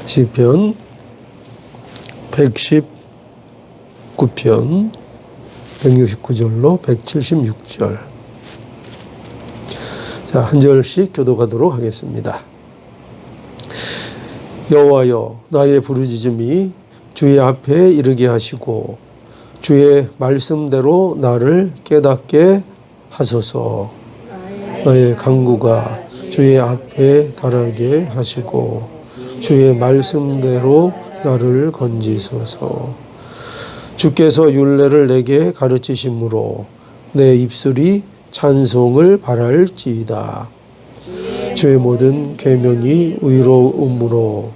시편 119편 169절로 176절. 자, 한 절씩 교독하도록 하겠습니다. 여호와여, 나의 부르짖음이 주의 앞에 이르게 하시고 주의 말씀대로 나를 깨닫게 하소서. 나의 간구가 주의 앞에 달하게 하시고 주의 말씀대로 나를 건지소서. 주께서 율례를 내게 가르치심으로 내 입술이 찬송을 바랄지이다. 주의 모든 계명이 의로움으로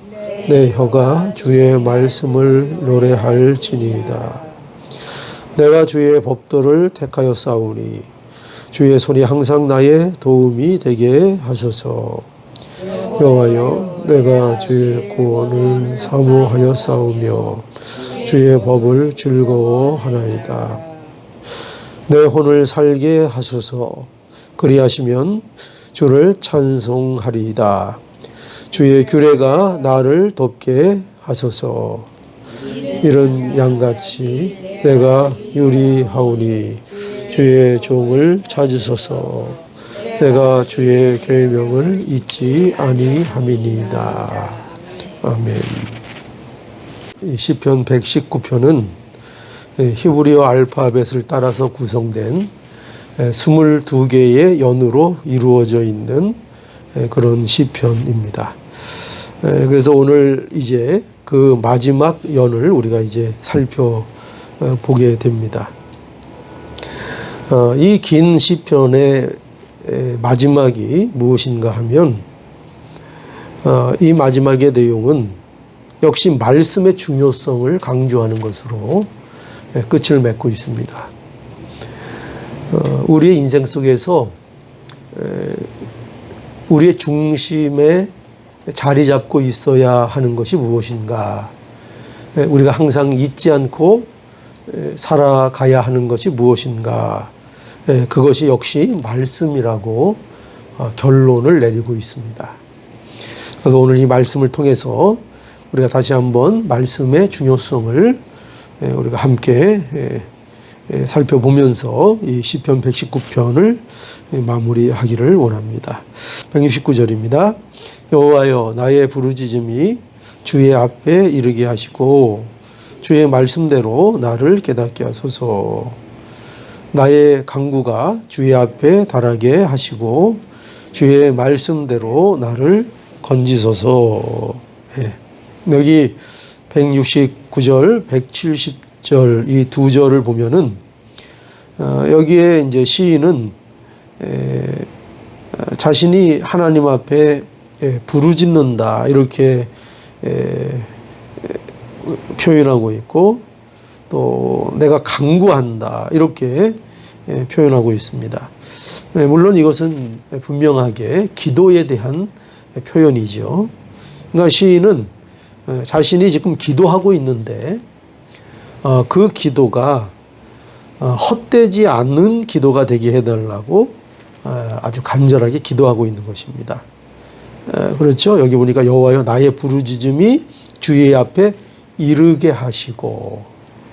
내 혀가 주의 말씀을 노래할지니이다. 내가 주의 법도를 택하여 싸우니 주의 손이 항상 나의 도움이 되게 하소서. 여호와여, 내가 주의 구원을 사모하여 싸우며 주의 법을 즐거워하나이다. 내 혼을 살게 하소서. 그리하시면 주를 찬송하리이다. 주의 규례가 나를 돕게 하소서. 이런 양같이 내가 유리하오니 주의 종을 찾으소서. 내가 주의 계명을 잊지 아니함이니이다. 아멘. 시편 119편은 히브리어 알파벳을 따라서 구성된 22개의 연으로 이루어져 있는 그런 시편입니다. 그래서 오늘 이제 그 마지막 연을 우리가 이제 살펴보게 됩니다. 이 긴 시편의 마지막이 무엇인가 하면 이 마지막의 내용은 역시 말씀의 중요성을 강조하는 것으로 끝을 맺고 있습니다. 우리의 인생 속에서 우리의 중심에 자리 잡고 있어야 하는 것이 무엇인가, 우리가 항상 잊지 않고 살아가야 하는 것이 무엇인가, 그것이 역시 말씀이라고 결론을 내리고 있습니다. 그래서 오늘 이 말씀을 통해서 우리가 다시 한번 말씀의 중요성을 우리가 함께 살펴보면서 이 시편 119편을 마무리하기를 원합니다. 169절입니다. 여호와여, 나의 부르짖음이 주의 앞에 이르게 하시고 주의 말씀대로 나를 깨닫게 하소서. 나의 간구가 주의 앞에 달하게 하시고 주의 말씀대로 나를 건지소서. 여기 169절, 170절 이 두 절을 보면은 여기에 이제 시인은 자신이 하나님 앞에 부르짖는다 이렇게 표현하고 있고, 또 내가 간구한다 이렇게 표현하고 있습니다. 물론 이것은 분명하게 기도에 대한 표현이죠. 그러니까 시인은 자신이 지금 기도하고 있는데 그 기도가 헛되지 않는 기도가 되게 해달라고 아주 간절하게 기도하고 있는 것입니다. 그렇죠? 여기 보니까 여호와여, 나의 부르짖음이 주의 앞에 이르게 하시고,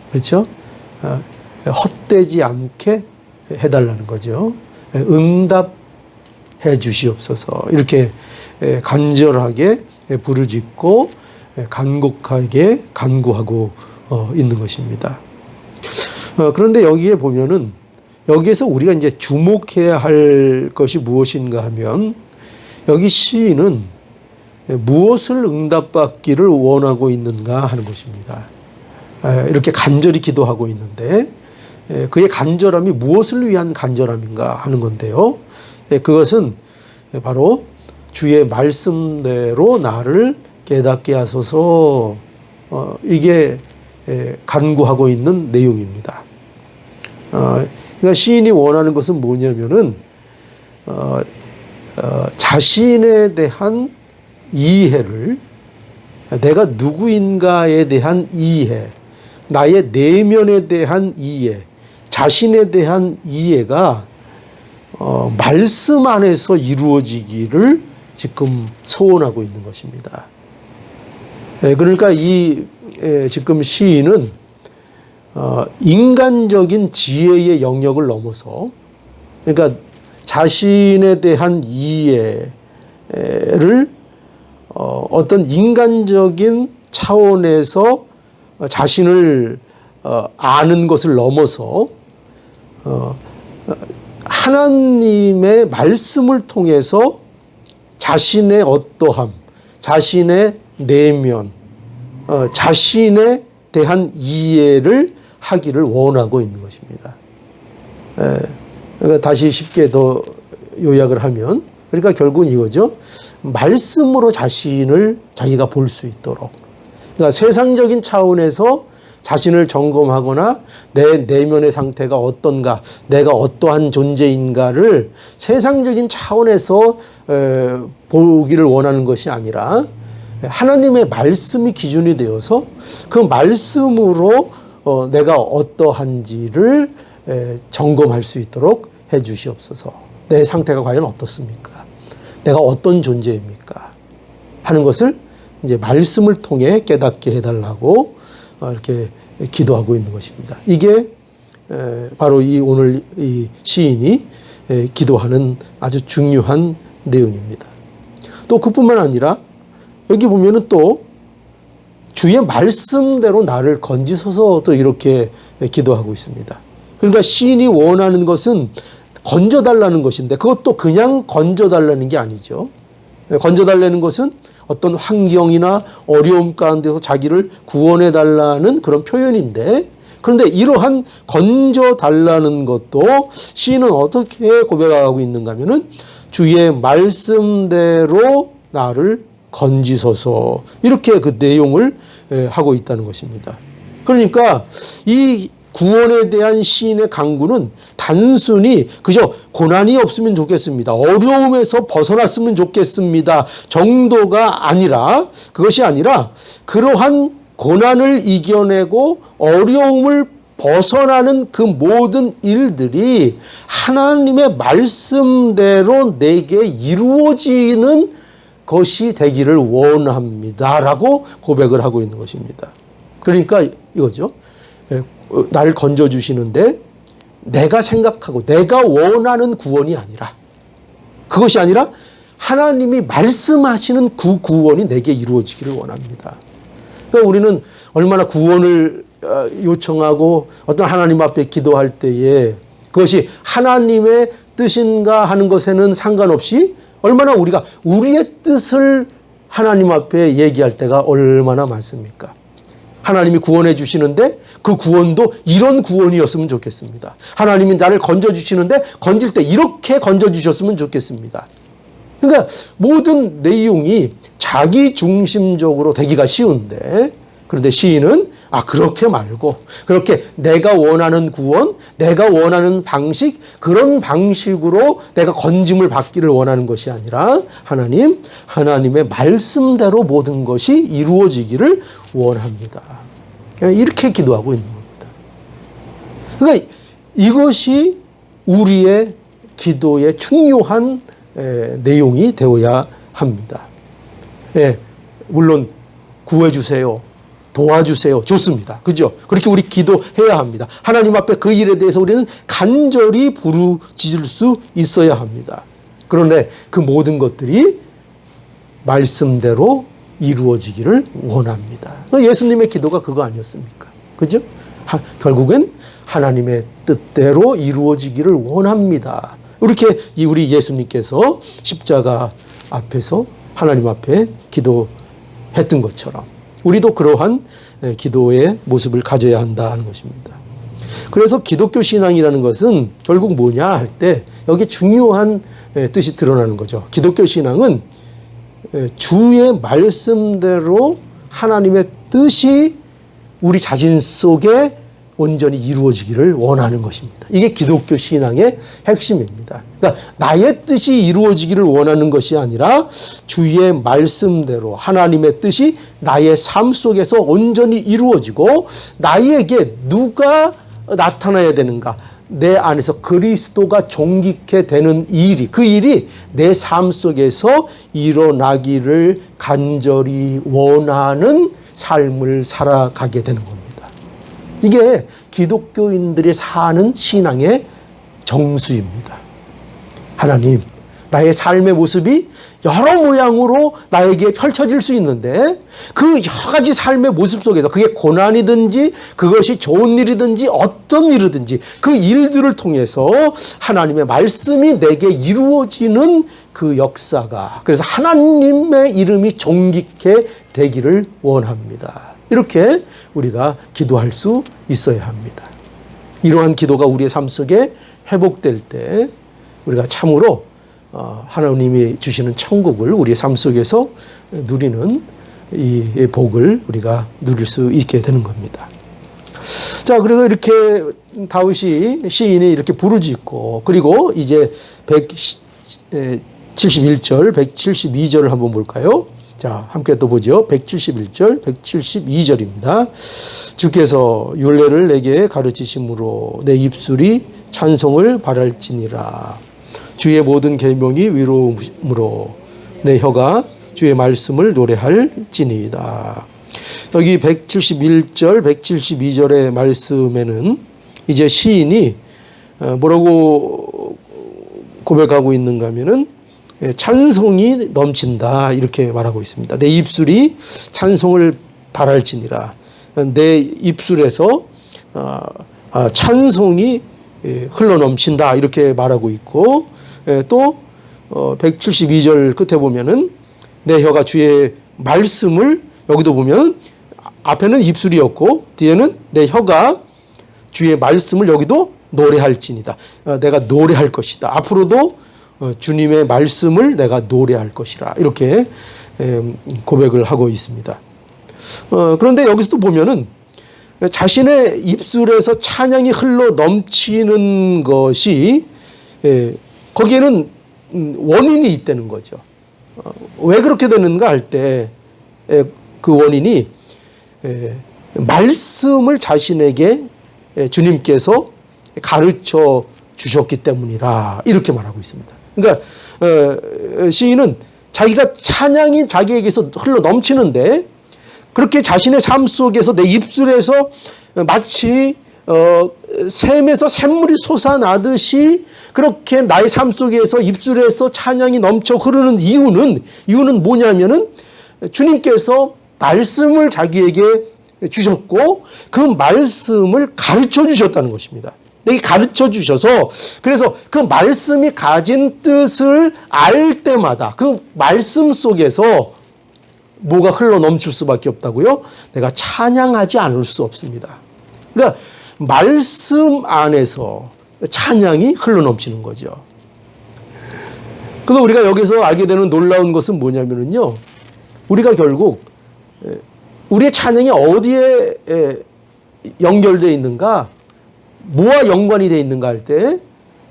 그렇죠? 헛되지 않게 해달라는 거죠. 응답해 주시옵소서. 이렇게 간절하게 부르짖고 간곡하게 간구하고 있는 것입니다. 그런데 여기에 보면은 여기에서 우리가 이제 주목해야 할 것이 무엇인가 하면, 여기 시인은 무엇을 응답받기를 원하고 있는가 하는 것입니다. 이렇게 간절히 기도하고 있는데 그의 간절함이 무엇을 위한 간절함인가 하는 건데요. 그것은 바로 주의 말씀대로 나를 깨닫게 하소서, 이게 간구하고 있는 내용입니다. 그러니까 시인이 원하는 것은 뭐냐면은 자신에 대한 이해를, 내가 누구인가에 대한 이해, 나의 내면에 대한 이해, 자신에 대한 이해가 말씀 안에서 이루어지기를 지금 소원하고 있는 것입니다. 그러니까 지금 시인은 인간적인 지혜의 영역을 넘어서, 그러니까 자신에 대한 이해를 어떤 인간적인 차원에서 자신을 아는 것을 넘어서 하나님의 말씀을 통해서 자신의 어떠함, 자신의 내면, 자신에 대한 이해를 하기를 원하고 있는 것입니다. 그러니까 다시 쉽게 더 요약을 하면, 그러니까 결국은 이거죠. 말씀으로 자신을 자기가 볼 수 있도록. 그러니까 세상적인 차원에서 자신을 점검하거나 내 내면의 상태가 어떤가, 내가 어떠한 존재인가를 세상적인 차원에서 보기를 원하는 것이 아니라 하나님의 말씀이 기준이 되어서 그 말씀으로 내가 어떠한지를 점검할 수 있도록 해 주시옵소서. 내 상태가 과연 어떻습니까? 내가 어떤 존재입니까? 하는 것을 이제 말씀을 통해 깨닫게 해달라고 이렇게 기도하고 있는 것입니다. 이게 바로 오늘 이 시인이 기도하는 아주 중요한 내용입니다. 또 그뿐만 아니라 여기 보면은 또 주의 말씀대로 나를 건지소서 또 이렇게 기도하고 있습니다. 그러니까 시인이 원하는 것은 건져달라는 것인데 그것도 그냥 건져달라는 게 아니죠. 건져달라는 것은 어떤 환경이나 어려움 가운데서 자기를 구원해달라는 그런 표현인데, 그런데 이러한 건져달라는 것도 시인은 어떻게 고백하고 있는가 하면은 주의 말씀대로 나를 건지소서, 이렇게 그 내용을 하고 있다는 것입니다. 그러니까 이 구원에 대한 시인의 강구는 단순히 그저 고난이 없으면 좋겠습니다, 어려움에서 벗어났으면 좋겠습니다 정도가 아니라, 그것이 아니라 그러한 고난을 이겨내고 어려움을 벗어나는 그 모든 일들이 하나님의 말씀대로 내게 이루어지는 것이 되기를 원합니다라고 고백을 하고 있는 것입니다. 그러니까 이거죠. 나를 건져주시는데 내가 생각하고 내가 원하는 구원이 아니라, 그것이 아니라 하나님이 말씀하시는 그 구원이 내게 이루어지기를 원합니다. 그러니까 우리는 얼마나 구원을 요청하고 어떤 하나님 앞에 기도할 때에 그것이 하나님의 뜻인가 하는 것에는 상관없이 얼마나 우리가 우리의 뜻을 하나님 앞에 얘기할 때가 얼마나 많습니까? 하나님이 구원해 주시는데 그 구원도 이런 구원이었으면 좋겠습니다. 하나님이 나를 건져주시는데 건질 때 이렇게 건져주셨으면 좋겠습니다. 그러니까 모든 내용이 자기 중심적으로 되기가 쉬운데, 그런데 시인은 그렇게 말고 그렇게 내가 원하는 구원, 내가 원하는 방식, 그런 방식으로 내가 건짐을 받기를 원하는 것이 아니라 하나님의 말씀대로 모든 것이 이루어지기를 원합니다. 이렇게 기도하고 있는 겁니다. 그러니까 이것이 우리의 기도의 중요한 내용이 되어야 합니다. 물론 구해주세요, 도와주세요, 좋습니다. 그죠? 그렇게 우리 기도해야 합니다. 하나님 앞에 그 일에 대해서 우리는 간절히 부르짖을 수 있어야 합니다. 그런데 그 모든 것들이 말씀대로 이루어지기를 원합니다. 예수님의 기도가 그거 아니었습니까? 그죠? 결국엔 하나님의 뜻대로 이루어지기를 원합니다. 이렇게 우리 예수님께서 십자가 앞에서 하나님 앞에 기도했던 것처럼 우리도 그러한 기도의 모습을 가져야 한다는 것입니다. 그래서 기독교 신앙이라는 것은 결국 뭐냐 할 때 여기 중요한 뜻이 드러나는 거죠. 기독교 신앙은 주의 말씀대로 하나님의 뜻이 우리 자신 속에 온전히 이루어지기를 원하는 것입니다. 이게 기독교 신앙의 핵심입니다. 그러니까 나의 뜻이 이루어지기를 원하는 것이 아니라 주의 말씀대로 하나님의 뜻이 나의 삶 속에서 온전히 이루어지고 나에게 누가 나타나야 되는가, 내 안에서 그리스도가 존귀케 되는 일이, 그 일이 내 삶 속에서 일어나기를 간절히 원하는 삶을 살아가게 되는 겁니다. 이게 기독교인들이 사는 신앙의 정수입니다. 하나님, 나의 삶의 모습이 여러 모양으로 나에게 펼쳐질 수 있는데 그 여러 가지 삶의 모습 속에서 그게 고난이든지 그것이 좋은 일이든지 어떤 일이든지 그 일들을 통해서 하나님의 말씀이 내게 이루어지는 그 역사가, 그래서 하나님의 이름이 존귀케 되기를 원합니다. 이렇게 우리가 기도할 수 있어야 합니다. 이러한 기도가 우리의 삶 속에 회복될 때 우리가 참으로 하나님이 주시는 천국을 우리의 삶 속에서 누리는 이 복을 우리가 누릴 수 있게 되는 겁니다. 자, 그래서 이렇게 다윗이 시인이 이렇게 부르짖고, 그리고 이제 171절, 172절을 한번 볼까요? 자, 함께 또 보죠. 171절, 172절입니다. 주께서 율례를 내게 가르치심으로 내 입술이 찬송을 바랄지니라. 주의 모든 계명이 위로움으로 내 혀가 주의 말씀을 노래할지니이다. 여기 171절, 172절의 말씀에는 이제 시인이 뭐라고 고백하고 있는가 하면은 찬송이 넘친다 이렇게 말하고 있습니다. 내 입술이 찬송을 바랄지니라. 내 입술에서 찬송이 흘러넘친다 이렇게 말하고 있고, 또 172절 끝에 보면은 내 혀가 주의 말씀을, 여기도 보면 앞에는 입술이었고 뒤에는 내 혀가 주의 말씀을, 여기도 노래할지니다. 내가 노래할 것이다. 앞으로도 주님의 말씀을 내가 노래할 것이라 이렇게 고백을 하고 있습니다. 그런데 여기서도 보면은 자신의 입술에서 찬양이 흘러 넘치는 것이, 거기에는 원인이 있다는 거죠. 왜 그렇게 되는가 할 때 그 원인이 말씀을 자신에게 주님께서 가르쳐 주셨기 때문이라 이렇게 말하고 있습니다. 그러니까 시인은 자기가 찬양이 자기에게서 흘러 넘치는데 그렇게 자신의 삶 속에서 내 입술에서 마치 샘에서 샘물이 솟아나듯이 그렇게 나의 삶 속에서 입술에서 찬양이 넘쳐 흐르는 이유는 뭐냐면은 주님께서 말씀을 자기에게 주셨고 그 말씀을 가르쳐 주셨다는 것입니다. 내게 가르쳐 주셔서, 그래서 그 말씀이 가진 뜻을 알 때마다 그 말씀 속에서 뭐가 흘러 넘칠 수밖에 없다고요? 내가 찬양하지 않을 수 없습니다. 그러니까 말씀 안에서 찬양이 흘러 넘치는 거죠. 그래서 우리가 여기서 알게 되는 놀라운 것은 뭐냐면요, 우리가 결국 우리의 찬양이 어디에 연결되어 있는가, 뭐와 연관이 되어 있는가 할 때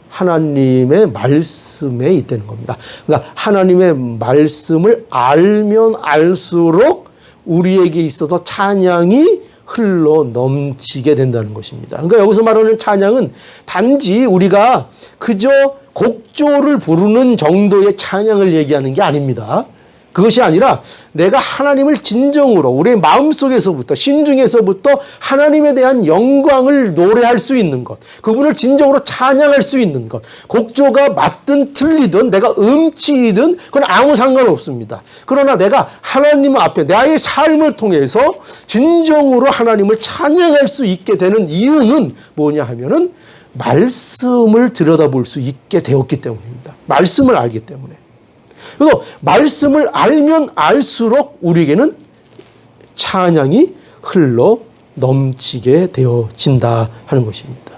하나님의 말씀에 있다는 겁니다. 그러니까 하나님의 말씀을 알면 알수록 우리에게 있어서 찬양이 흘러 넘치게 된다는 것입니다. 그러니까 여기서 말하는 찬양은 단지 우리가 그저 곡조를 부르는 정도의 찬양을 얘기하는 게 아닙니다. 그것이 아니라 내가 하나님을 진정으로 우리의 마음속에서부터, 심중에서부터 하나님에 대한 영광을 노래할 수 있는 것, 그분을 진정으로 찬양할 수 있는 것, 곡조가 맞든 틀리든 내가 음치이든 그건 아무 상관없습니다. 그러나 내가 하나님 앞에 나의 삶을 통해서 진정으로 하나님을 찬양할 수 있게 되는 이유는 뭐냐 하면은 말씀을 들여다볼 수 있게 되었기 때문입니다. 말씀을 알기 때문에. 그래서 말씀을 알면 알수록 우리에게는 찬양이 흘러 넘치게 되어진다 하는 것입니다.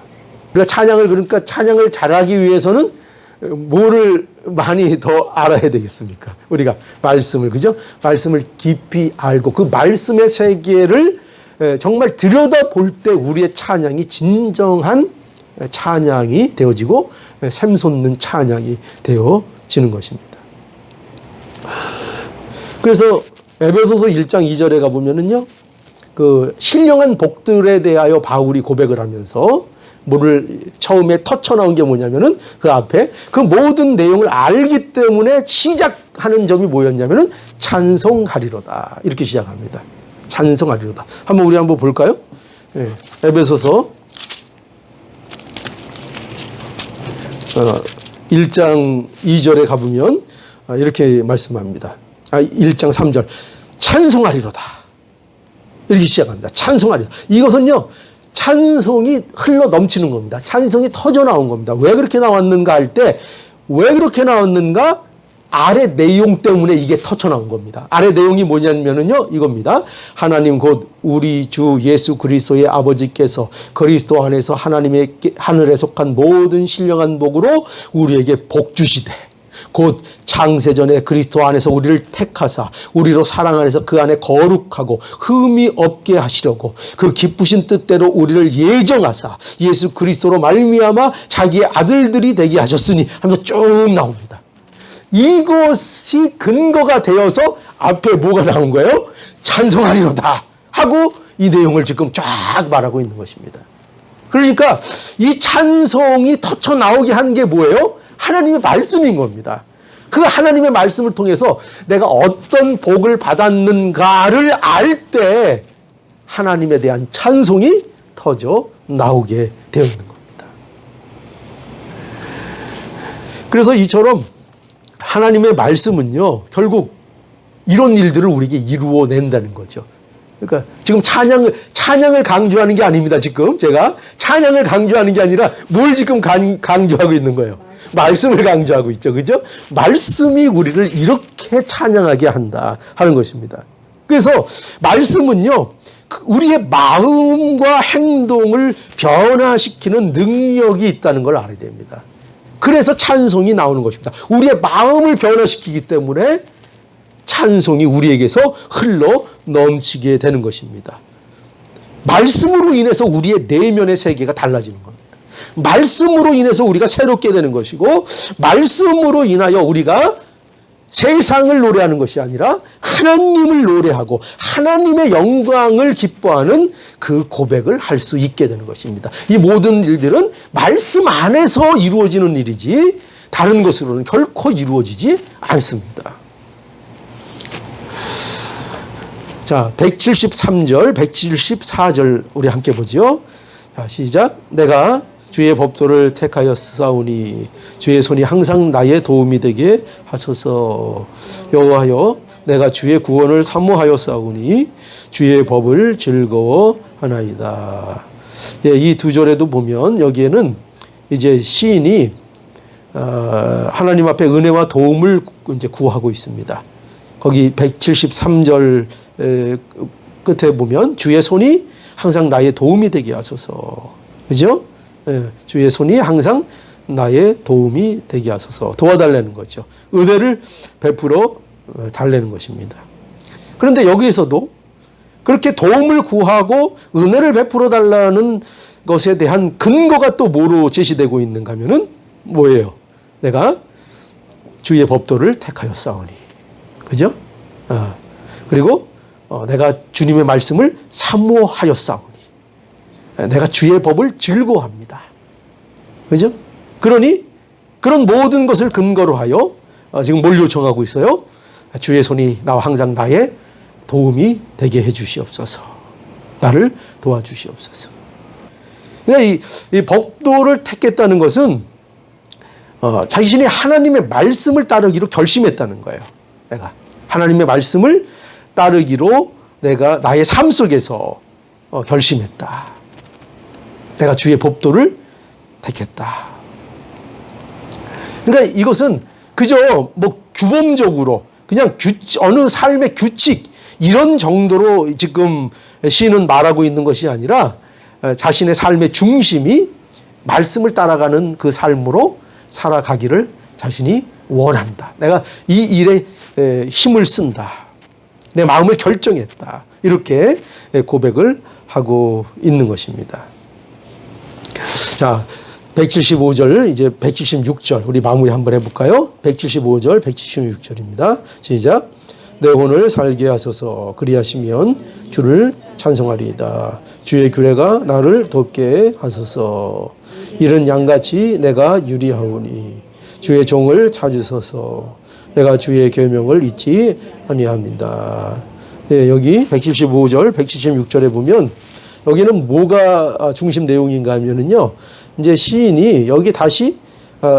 우리가 그러니까 찬양을 잘하기 위해서는 뭐를 많이 더 알아야 되겠습니까? 우리가 말씀을, 그죠? 말씀을 깊이 알고 그 말씀의 세계를 정말 들여다볼 때 우리의 찬양이 진정한 찬양이 되어지고 샘솟는 찬양이 되어지는 것입니다. 그래서 에베소서 1장 2절에 가보면은요, 그 신령한 복들에 대하여 바울이 고백을 하면서 뭐를 처음에 터쳐 나온 게 뭐냐면은 그 앞에 그 모든 내용을 알기 때문에 시작하는 점이 뭐였냐면은 찬송하리로다. 이렇게 시작합니다. 찬송하리로다. 우리 한번 볼까요? 예, 에베소서 1장 2절에 가보면 이렇게 말씀합니다. 1장 3절. 찬송하리로다. 이렇게 시작합니다. 찬송하리로다. 이것은요, 찬송이 흘러 넘치는 겁니다. 찬송이 터져 나온 겁니다. 왜 그렇게 나왔는가 할 때, 왜 그렇게 나왔는가? 아래 내용 때문에 이게 터져 나온 겁니다. 아래 내용이 뭐냐면은요, 이겁니다. 하나님 곧 우리 주 예수 그리스도의 아버지께서 그리스도 안에서 하나님의 하늘에 속한 모든 신령한 복으로 우리에게 복 주시되, 곧 창세전에 그리스도 안에서 우리를 택하사 우리로 사랑 안에서 그 안에 거룩하고 흠이 없게 하시려고 그 기쁘신 뜻대로 우리를 예정하사 예수 그리스도로 말미암아 자기의 아들들이 되게 하셨으니 하면서 쭉 나옵니다. 이것이 근거가 되어서 앞에 뭐가 나온 거예요? 찬송하리로다 하고 이 내용을 지금 쫙 말하고 있는 것입니다. 그러니까 이 찬송이 터쳐 나오게 한 게 뭐예요? 하나님의 말씀인 겁니다. 그 하나님의 말씀을 통해서 내가 어떤 복을 받았는가를 알 때 하나님에 대한 찬송이 터져 나오게 되어 있는 겁니다. 그래서 이처럼 하나님의 말씀은요, 결국 이런 일들을 우리에게 이루어낸다는 거죠. 그러니까 지금 찬양을 강조하는 게 아닙니다. 지금 제가 찬양을 강조하는 게 아니라 뭘 지금 강조하고 있는 거예요? 말씀을 강조하고 있죠. 그죠? 말씀이 우리를 이렇게 찬양하게 한다 하는 것입니다. 그래서 말씀은요, 우리의 마음과 행동을 변화시키는 능력이 있다는 걸 알아야 됩니다. 그래서 찬송이 나오는 것입니다. 우리의 마음을 변화시키기 때문에 찬송이 우리에게서 흘러 넘치게 되는 것입니다. 말씀으로 인해서 우리의 내면의 세계가 달라지는 겁니다. 말씀으로 인해서 우리가 새롭게 되는 것이고, 말씀으로 인하여 우리가 세상을 노래하는 것이 아니라 하나님을 노래하고 하나님의 영광을 기뻐하는 그 고백을 할 수 있게 되는 것입니다. 이 모든 일들은 말씀 안에서 이루어지는 일이지 다른 것으로는 결코 이루어지지 않습니다. 자, 173절, 174절 우리 함께 보죠. 자, 시작. 내가 주의 법도를 택하여 싸우니 주의 손이 항상 나의 도움이 되게 하소서. 여호와여, 내가 주의 구원을 사모하여 싸우니 주의 법을 즐거워하나이다. 예, 이 두 절에도 보면 여기에는 이제 시인이 하나님 앞에 은혜와 도움을 이제 구하고 있습니다. 거기 173절 끝에 보면 주의 손이 항상 나의 도움이 되게 하소서. 그죠? 주의 손이 항상 나의 도움이 되게 하소서. 도와달라는 거죠. 은혜를 베풀어 달라는 것입니다. 그런데 여기에서도 그렇게 도움을 구하고 은혜를 베풀어 달라는 것에 대한 근거가 또 뭐로 제시되고 있는가 하면은 뭐예요? 내가 주의 법도를 택하여 싸우니. 그죠? 그리고 내가 주님의 말씀을 사모하여 싸우니. 내가 주의 법을 즐거워합니다. 그죠? 그러니 그런 모든 것을 근거로 하여 지금 뭘 요청하고 있어요? 주의 손이 나와 항상 나의 도움이 되게 해 주시옵소서. 나를 도와주시옵소서. 그러니까 이 법도를 택했다는 것은 자신이 하나님의 말씀을 따르기로 결심했다는 거예요. 내가 하나님의 말씀을 따르기로 내가 나의 삶 속에서 결심했다. 내가 주의 법도를 택했다. 그러니까 이것은 그저 뭐 규범적으로 그냥 어느 삶의 규칙 이런 정도로 지금 시인은 말하고 있는 것이 아니라 자신의 삶의 중심이 말씀을 따라가는 그 삶으로 살아가기를 자신이 원한다. 내가 이 일에 힘을 쓴다. 내 마음을 결정했다. 이렇게 고백을 하고 있는 것입니다. 자, 175절, 이제 176절, 우리 마무리 한번 해볼까요? 175절, 176절입니다. 시작. 내 혼을 살게 하소서. 그리하시면 주를 찬송하리이다. 주의 규례가 나를 돕게 하소서. 이른 양같이 내가 유리하오니 주의 종을 찾으소서. 내가 주의 계명을 잊지 아니합니다. 네, 여기 175절, 176절에 보면 여기는 뭐가 중심 내용인가 하면은요, 이제 시인이 여기 다시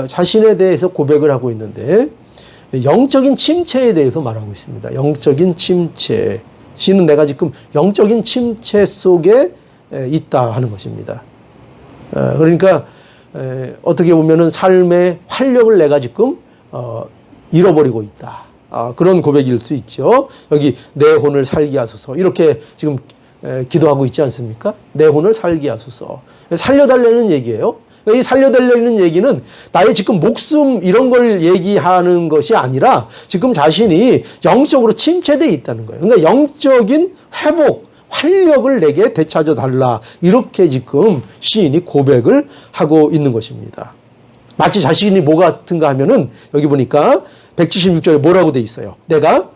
자신에 대해서 고백을 하고 있는데 영적인 침체에 대해서 말하고 있습니다. 영적인 침체. 시인은 내가 지금 영적인 침체 속에 있다 하는 것입니다. 그러니까 어떻게 보면은 삶의 활력을 내가 지금 잃어버리고 있다. 그런 고백일 수 있죠. 여기 내 혼을 살게 하소서. 이렇게 지금 기도하고 있지 않습니까? 내 혼을 살게 하소서. 살려달라는 얘기예요. 이 살려달라는 얘기는 나의 지금 목숨 이런 걸 얘기하는 것이 아니라 지금 자신이 영적으로 침체되어 있다는 거예요. 그러니까 영적인 회복, 활력을 내게 되찾아 달라. 이렇게 지금 시인이 고백을 하고 있는 것입니다. 마치 자신이 뭐 같은가 하면은 여기 보니까 176절에 뭐라고 돼 있어요? 내가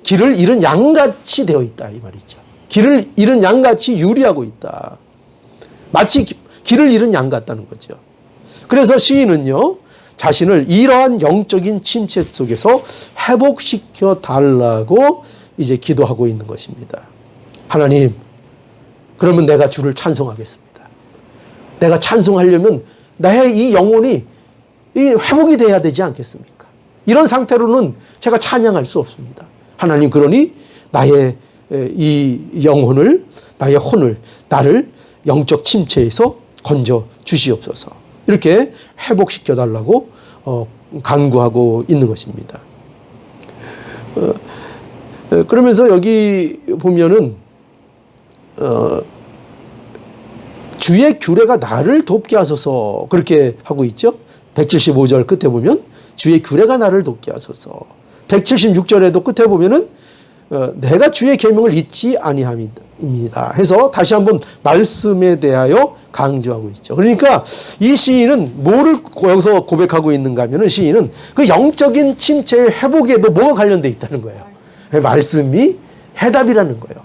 길을 잃은 양같이 되어 있다. 이 말이죠. 길을 잃은 양같이 유리하고 있다. 마치 길을 잃은 양 같다는 거죠. 그래서 시인은요, 자신을 이러한 영적인 침체 속에서 회복시켜 달라고 이제 기도하고 있는 것입니다. 하나님, 그러면 내가 주를 찬송하겠습니다. 내가 찬송하려면 나의 이 영혼이 이 회복이 돼야 되지 않겠습니까? 이런 상태로는 제가 찬양할 수 없습니다. 하나님, 그러니 나의 이 영혼을, 나의 혼을, 나를 영적 침체에서 건져 주시옵소서. 이렇게 회복시켜 달라고 간구하고 있는 것입니다. 그러면서 여기 보면은 주의 규례가 나를 돕게 하소서. 그렇게 하고 있죠. 175절 끝에 보면 주의 규례가 나를 돕게 하소서. 176절에도 끝에 보면은 내가 주의 계명을 잊지 아니함입니다. 해서 다시 한번 말씀에 대하여 강조하고 있죠. 그러니까 이 시인은 뭐를 여기서 고백하고 있는가 하면은 시인은 그 영적인 침체의 회복에도 뭐가 관련되어 있다는 거예요. 말씀이 해답이라는 거예요.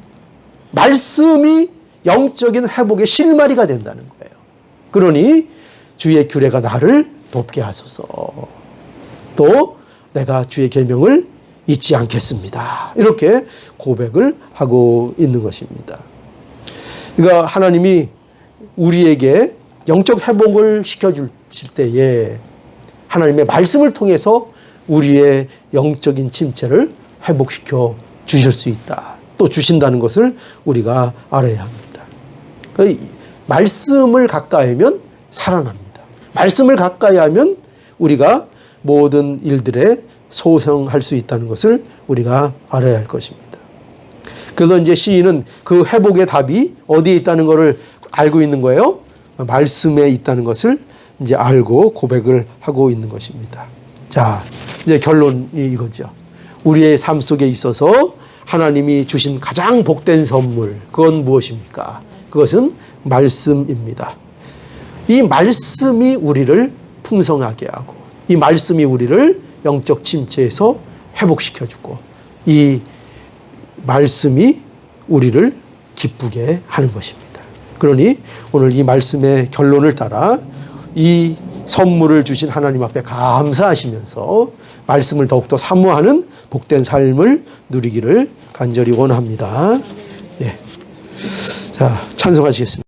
말씀이 영적인 회복의 실마리가 된다는 거예요. 그러니 주의 규례가 나를 돕게 하소서. 또 내가 주의 계명을 잊지 않겠습니다. 이렇게 고백을 하고 있는 것입니다. 그러니까 하나님이 우리에게 영적 회복을 시켜주실 때에 하나님의 말씀을 통해서 우리의 영적인 침체를 회복시켜 주실 수 있다. 또 주신다는 것을 우리가 알아야 합니다. 그러니까 말씀을 가까이 하면 살아납니다. 말씀을 가까이 하면 우리가 모든 일들에 소생할 수 있다는 것을 우리가 알아야 할 것입니다. 그래서 이제 시인은 그 회복의 답이 어디에 있다는 것을 알고 있는 거예요. 말씀에 있다는 것을 이제 알고 고백을 하고 있는 것입니다. 자, 이제 결론이 이거죠. 우리의 삶 속에 있어서 하나님이 주신 가장 복된 선물, 그건 무엇입니까? 그것은 말씀입니다. 이 말씀이 우리를 풍성하게 하고, 이 말씀이 우리를 영적 침체에서 회복시켜주고, 이 말씀이 우리를 기쁘게 하는 것입니다. 그러니 오늘 이 말씀의 결론을 따라 이 선물을 주신 하나님 앞에 감사하시면서 말씀을 더욱더 사모하는 복된 삶을 누리기를 간절히 원합니다. 예. 자, 찬송하시겠습니다.